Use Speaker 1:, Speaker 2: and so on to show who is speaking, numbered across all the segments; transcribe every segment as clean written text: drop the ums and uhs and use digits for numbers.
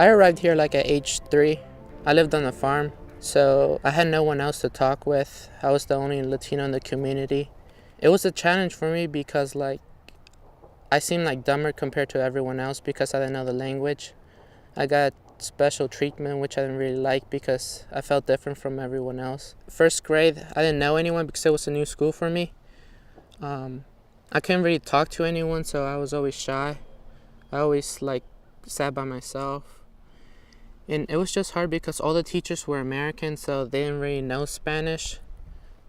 Speaker 1: I arrived here like at age 3. I lived on a farm, so I had no one else to talk with. I was the only Latino in the community. It was a challenge for me because I seemed like dumber compared to everyone else because I didn't know the language. I got special treatment, which I didn't really like because I felt different from everyone else. First grade, I didn't know anyone because it was a new school for me. I couldn't really talk to anyone, so I was always shy. I always sat by myself. And it was just hard because all the teachers were American, so they didn't really know Spanish.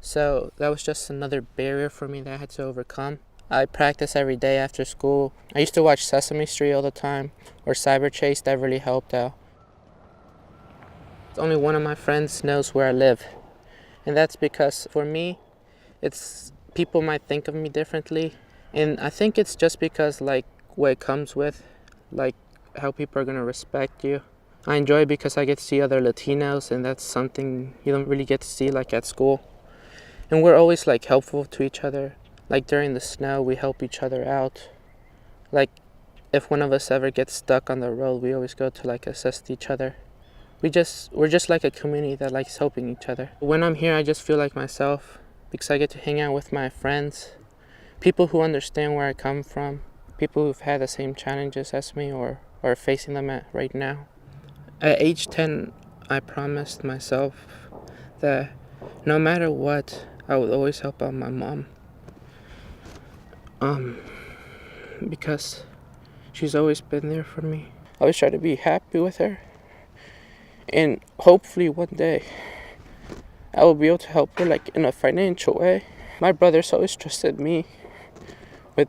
Speaker 1: So that was just another barrier for me that I had to overcome. I practice every day after school. I used to watch Sesame Street all the time, or Cyber Chase. That really helped out. Only one of my friends knows where I live. And that's because for me, it's people might think of me differently. And I think it's just because what it comes with, like how people are gonna respect you. I enjoy it because I get to see other Latinos, and that's something you don't really get to see at school. And we're always helpful to each other. Like during the snow, we help each other out. Like if one of us ever gets stuck on the road, we always go to assist each other. We're just like a community that likes helping each other. When I'm here, I just feel like myself because I get to hang out with my friends, people who understand where I come from, people who've had the same challenges as me or are facing them right now. At age 10, I promised myself that no matter what, I would always help out my mom. Because she's always been there for me. I always try to be happy with her. And hopefully one day, I will be able to help her in a financial way. My brother's always trusted me with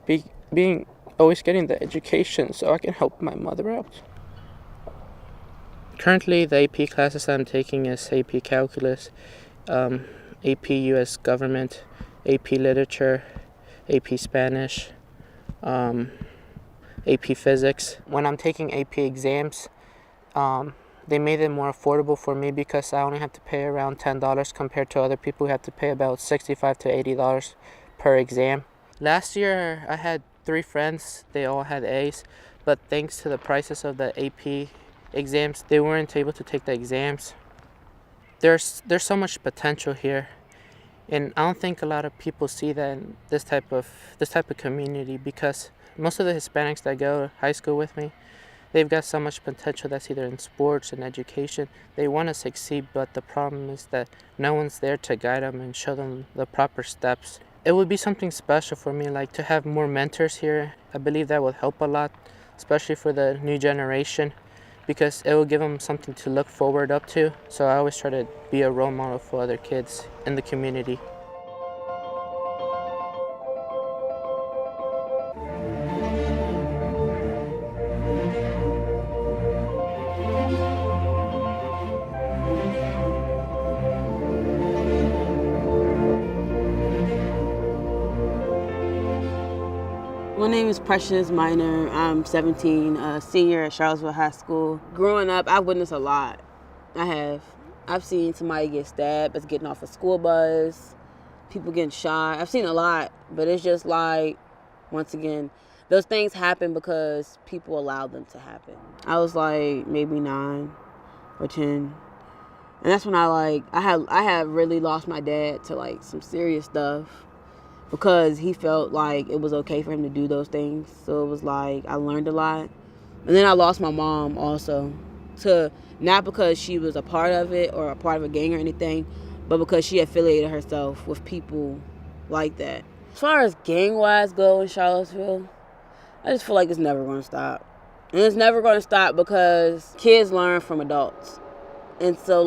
Speaker 1: being always getting the education so I can help my mother out. Currently, the AP classes I'm taking is AP Calculus, AP US Government, AP Literature, AP Spanish, AP Physics. When I'm taking AP exams, they made it more affordable for me because I only have to pay around $10 compared to other people who have to pay about $65 to $80 per exam. Last year, I had 3 friends. They all had A's, but thanks to the prices of the AP exams, they weren't able to take the exams. There's so much potential here, and I don't think a lot of people see that in this type of community because most of the Hispanics that go to high school with me, they've got so much potential that's either in sports and education. They want to succeed, but the problem is that no one's there to guide them and show them the proper steps. It would be something special for me, to have more mentors here. I believe that would help a lot, especially for the new generation, because it will give them something to look forward up to. So I always try to be a role model for other kids in the community.
Speaker 2: My name is Precious Minor. I'm 17, a senior at Charlottesville High School. Growing up, I witnessed a lot. I have. I've seen somebody get stabbed as getting off a school bus, people getting shot. I've seen a lot, but it's just once again, those things happen because people allow them to happen. I was maybe 9 or 10. And that's when I had really lost my dad to some serious stuff, because he felt like it was okay for him to do those things. So it was I learned a lot. And then I lost my mom also, to not because she was a part of it or a part of a gang or anything, but because she affiliated herself with people like that. As far as gang-wise go in Charlottesville, I just feel like it's never going to stop. And it's never going to stop because kids learn from adults. And so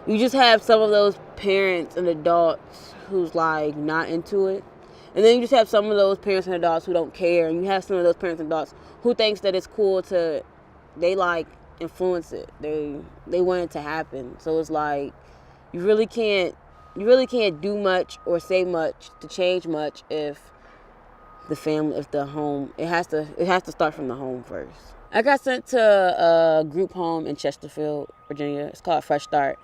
Speaker 2: you just have some of those parents and adults who's not into it, and then you just have some of those parents and adults who don't care, and you have some of those parents and adults who thinks that it's cool to influence it. They want it to happen. So it's you really can't do much or say much to change much if the home, it has to start from the home first. I got sent to a group home in Chesterfield, Virginia. It's called Fresh Start.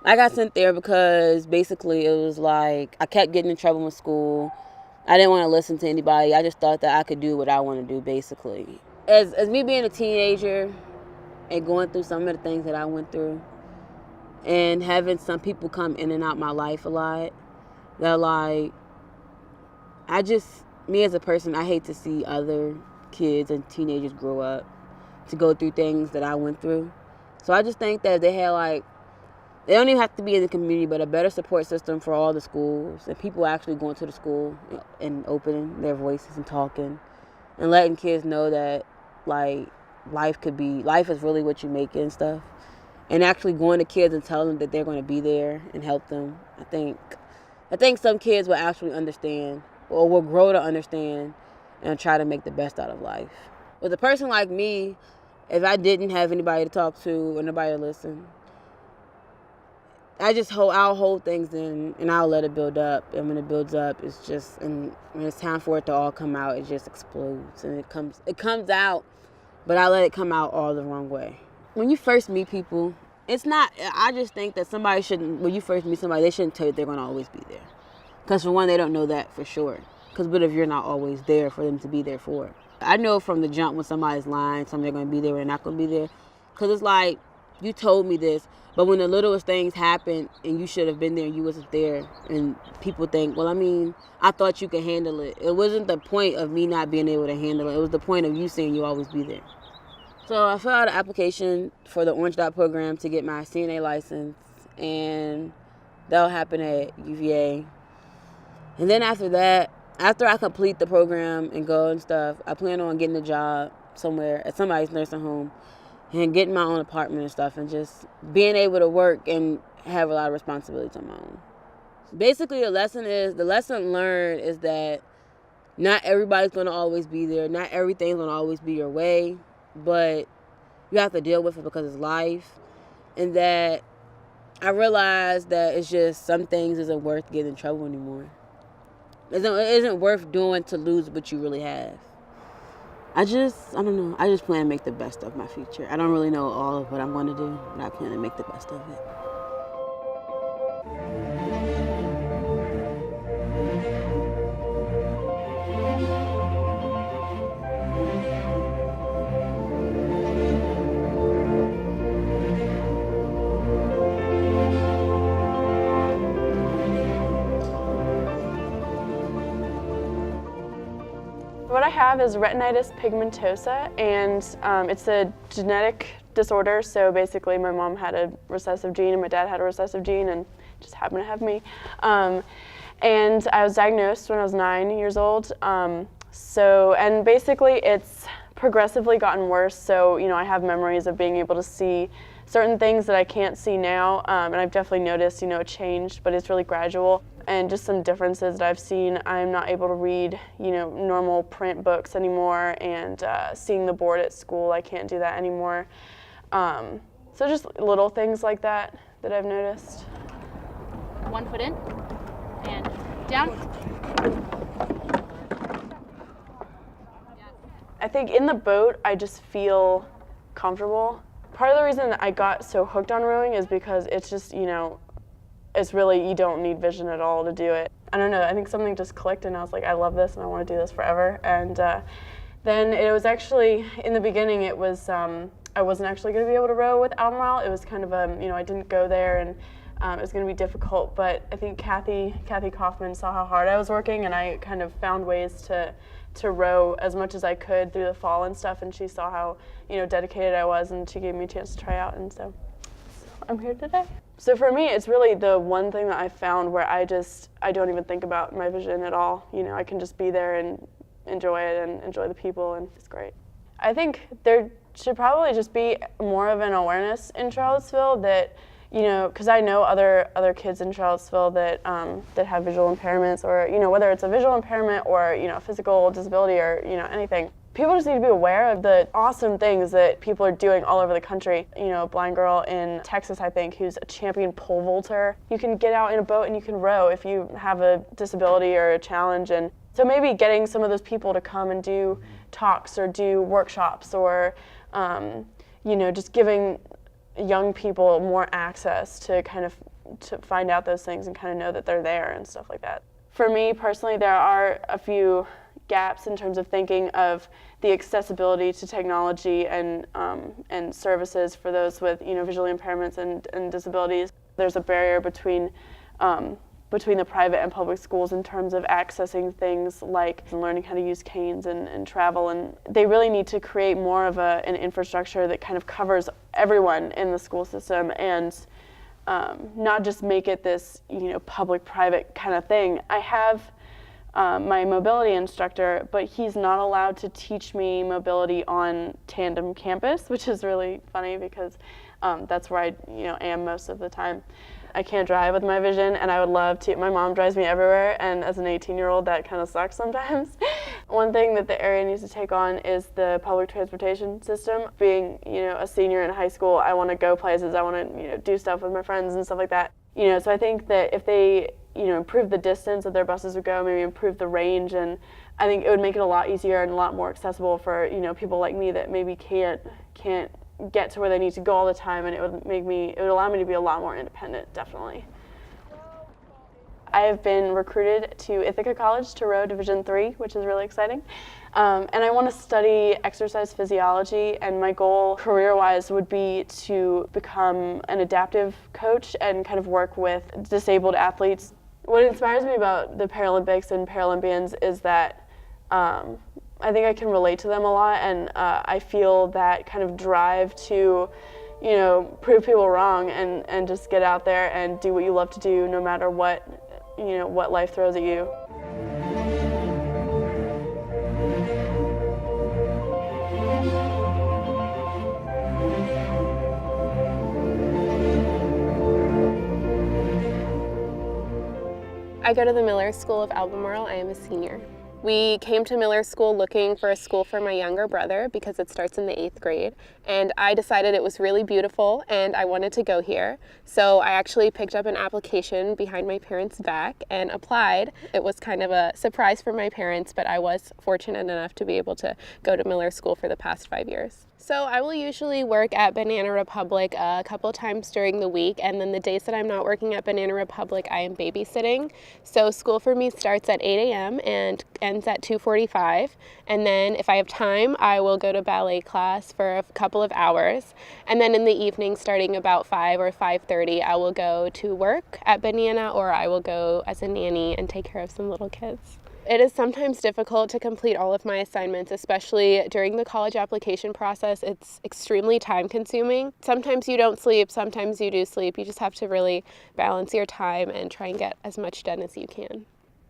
Speaker 2: I got sent there because basically it was I kept getting in trouble in school. I didn't want to listen to anybody. I just thought that I could do what I want to do, basically. As me being a teenager, and going through some of the things that I went through, and having some people come in and out my life a lot, they're like, me as a person, I hate to see other kids and teenagers grow up to go through things that I went through. So I just think that they don't even have to be in the community, but a better support system for all the schools and people actually going to the school and opening their voices and talking and letting kids know that, like, life is really what you make it and stuff. And actually going to kids and telling them that they're going to be there and help them. I think some kids will actually understand or will grow to understand and try to make the best out of life. With a person like me, if I didn't have anybody to talk to or nobody to listen, I'll hold things in and I'll let it build up. And when it builds up, and when it's time for it to all come out, it just explodes. And it comes out, but I let it come out all the wrong way. When you first meet people, I just think that when you first meet somebody, they shouldn't tell you they're going to always be there. Because for one, they don't know that for sure. Because what if you're not always there for them to be there for? I know from the jump when somebody's lying, they're going to be there or they're not going to be there. Because it's like, you told me this, but when the littlest things happen and you should have been there and you wasn't there, and people think, well, I mean, I thought you could handle it. It wasn't the point of me not being able to handle it. It was the point of you saying you always be there. So I filled out an application for the Orange Dot program to get my CNA license, and that'll happen at UVA. And then after that, after I complete the program and go and stuff, I plan on getting a job somewhere at somebody's nursing home and getting my own apartment and stuff and just being able to work and have a lot of responsibilities on my own. Basically, the lesson learned is that not everybody's going to always be there. Not everything's going to always be your way, but you have to deal with it because it's life. And that I realized that it's just some things isn't worth getting in trouble anymore. It isn't worth doing to lose what you really have. I don't know. I just plan to make the best of my future. I don't really know all of what I'm going to do, but I plan to make the best of it.
Speaker 3: What I have is retinitis pigmentosa, and it's a genetic disorder. So basically my mom had a recessive gene and my dad had a recessive gene and just happened to have me. And I was diagnosed when I was 9 years old. And basically it's progressively gotten worse. So, I have memories of being able to see certain things that I can't see now. And I've definitely noticed, it changed, but it's really gradual. And just some differences that I've seen. I'm not able to read, normal print books anymore, and seeing the board at school, I can't do that anymore. So just little things like that I've noticed.
Speaker 4: 1 foot in, and down.
Speaker 3: I think in the boat, I just feel comfortable. Part of the reason that I got so hooked on rowing is because it's just, it's really, you don't need vision at all to do it. I don't know, I think something just clicked and I was like, I love this and I want to do this forever. And then it was actually, in the beginning, it was, I wasn't actually going to be able to row with Albemarle. It was kind of I didn't go there and it was going to be difficult, but I think Kathy Kaufman saw how hard I was working and I kind of found ways to row as much as I could through the fall and stuff, and she saw how, dedicated I was, and she gave me a chance to try out, and so I'm here today. So for me, it's really the one thing that I found where I don't even think about my vision at all. I can just be there and enjoy it and enjoy the people, and it's great. I think there should probably just be more of an awareness in Charlottesville that, because I know other kids in Charlottesville that have visual impairments, or whether it's a visual impairment or a physical disability or anything. People just need to be aware of the awesome things that people are doing all over the country. A blind girl in Texas, I think, who's a champion pole vaulter. You can get out in a boat and you can row if you have a disability or a challenge. And so maybe getting some of those people to come and do talks or do workshops, or just giving young people more access to to find out those things and kind of know that they're there and stuff like that. For me personally, there are a few gaps in terms of thinking of the accessibility to technology and services for those with visual impairments and disabilities. There's a barrier between the private and public schools in terms of accessing things like learning how to use canes and travel, and they really need to create more of an infrastructure that kind of covers everyone in the school system and not just make it this public-private kind of thing. I have my mobility instructor, but he's not allowed to teach me mobility on Tandem campus, which is really funny because that's where I am most of the time. I can't drive with my vision, and I would love to. My mom drives me everywhere, and as an 18-year-old, that kind of sucks sometimes. One thing that the area needs to take on is the public transportation system. Being, a senior in high school, I want to go places. I want to, do stuff with my friends and stuff like that. So I think that if they, improve the distance that their buses would go, maybe improve the range, and I think it would make it a lot easier and a lot more accessible for, people like me that maybe can't get to where they need to go all the time, and it would allow me to be a lot more independent, definitely. I have been recruited to Ithaca College to row Division III, which is really exciting. And I want to study exercise physiology, and my goal career-wise would be to become an adaptive coach and kind of work with disabled athletes. What inspires me about the Paralympics and Paralympians is that I think I can relate to them a lot, and I feel that kind of drive to, prove people wrong and just get out there and do what you love to do no matter what, what life throws at you.
Speaker 5: I go to the Miller School of Albemarle. I am a senior. We came to Miller School looking for a school for my younger brother because it starts in the 8th grade, and I decided it was really beautiful and I wanted to go here. So I actually picked up an application behind my parents' back and applied. It was kind of a surprise for my parents, but I was fortunate enough to be able to go to Miller School for the past 5 years. So I will usually work at Banana Republic a couple times during the week, and then the days that I'm not working at Banana Republic, I am babysitting. So school for me starts at 8 a.m. and ends at 2:45, and then if I have time, I will go to ballet class for a couple of hours, and then in the evening, starting about 5 or 5:30, I will go to work at Banana, or I will go as a nanny and take care of some little kids. It is sometimes difficult to complete all of my assignments, especially during the college application process. It's extremely time consuming. Sometimes you don't sleep, sometimes you do sleep. You just have to really balance your time and try and get as much done as you can.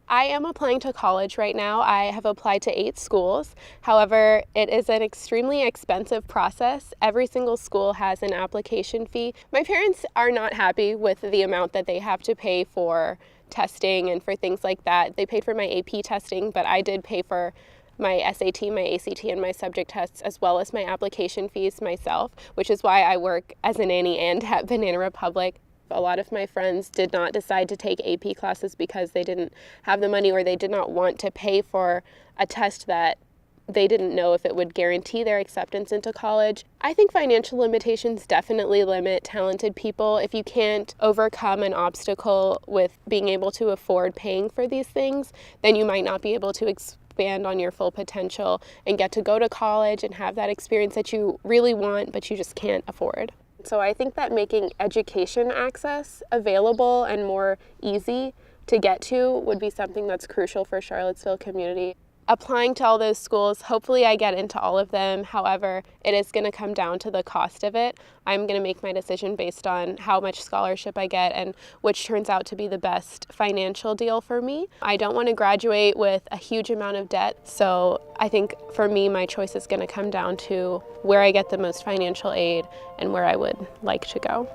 Speaker 5: I am applying to college right now. I have applied to 8 schools. However, it is an extremely expensive process. Every single school has an application fee. My parents are not happy with the amount that they have to pay for testing and for things like that. They paid for my AP testing, but I did pay for my SAT, my ACT, and my subject tests, as well as my application fees myself, which is why I work as a nanny and at Banana Republic. A lot of my friends did not decide to take AP classes because they didn't have the money, or they did not want to pay for a test that they didn't know if it would guarantee their acceptance into college. I think financial limitations definitely limit talented people. If you can't overcome an obstacle with being able to afford paying for these things, then you might not be able to expand on your full potential and get to go to college and have that experience that you really want, but you just can't afford. So I think that making education access available and more easy to get to would be something that's crucial for Charlottesville community. Applying to all those schools, hopefully I get into all of them. However, it is going to come down to the cost of it. I'm going to make my decision based on how much scholarship I get and which turns out to be the best financial deal for me. I don't want to graduate with a huge amount of debt, so I think for me my choice is going to come down to where I get the most financial aid and where I would like to go.